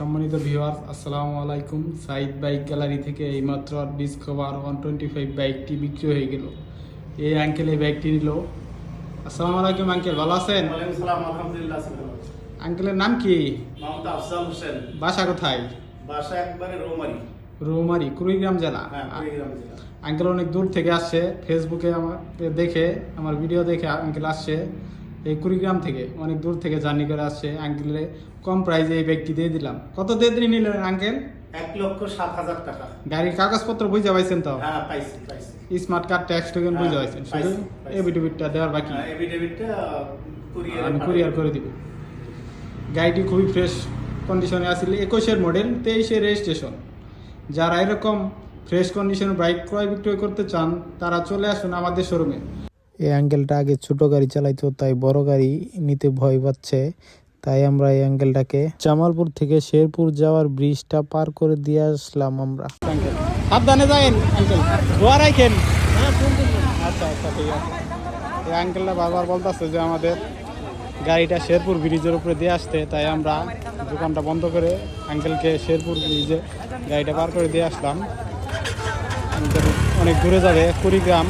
সম্মানিত ভিউয়ার্স, আসসালামু আলাইকুম। সাইদ বাইক গ্যালারি থেকে এইমাত্র ডিসকভার 125 বাইকটি বিক্রি হয়ে গেল। এই আঙ্কেল এই বাইকটি নিল। আসসালামু আলাইকুম আঙ্কেল, ভালো আছেন? ওয়ালাইকুম সালাম, আলহামদুলিল্লাহ। আঙ্কেলের নাম কি? মোহাম্মদ আফজাল হোসেন। বাসা কোথায়? বাসা একবারে রৌমারী। রৌমারী, কুড়িগ্রাম জেলা। হ্যাঁ, কুড়িগ্রাম জেলা। আঙ্কেল অনেক দূর থেকে আসছে, ফেসবুকে আমাকে দেখে, আমার ভিডিও দেখে আঙ্কেল আসছে এই কুড়িগ্রাম থেকে, অনেক দূর থেকে জার্নি করে আসছে। আঙ্কেলের কম প্রাইসে এই ব্যাগটি দিয়ে দিলাম। কত দিয়ে দিন নিলেন আঙ্কেল? 1,07,000 টাকা। গাড়ির কাগজপত্র বুঝে পাইছেন তো? হ্যাঁ, পাইছি। স্মার্ট কার্ড, ট্যাক্স টোকেন বুঝে পাইছেন, শুধু পাইছি। এবিটিভিটটা দেওয়ার বাকি। এভিডেভিটটা আমি কুরিয়ার করে দিব। গাড়িটি খুবই ফ্রেশ কন্ডিশনে আসলে 21-এর মডেল, 23-এর রেজিস্ট্রেশন। যারা এরকম ফ্রেশ কন্ডিশনে বাইক ক্রয় বিক্রয় করতে চান তারা চলে আসুন আমাদের শোরুমে। এই আঙ্কেলটা আগে ছোট গাড়ি চালাইতো, তাই বড় গাড়ি নিতে ভয় পাচ্ছে। তাই আমরা এই আঙ্কেলটাকে জামালপুর থেকে শেরপুর যাওয়ার ব্রিজটা পার করে দিয়ে আসলাম আমরা। আঙ্কেল সাবধানে যাবেন আঙ্কেল, দোয়া রাখেন। আচ্ছা ঠিক আছে। এই আঙ্কেলটা বারবার বলতেছে যে আমাদের গাড়িটা শেরপুর ব্রিজের উপরে দিয়ে আসতে, তাই আমরা দোকানটা বন্ধ করে আঙ্কেলকে শেরপুর ব্রিজে গাড়িটা পার করে দিয়ে আসলাম। আঙ্কেল অনেক দূরে যাবে, কুড়িগ্রাম।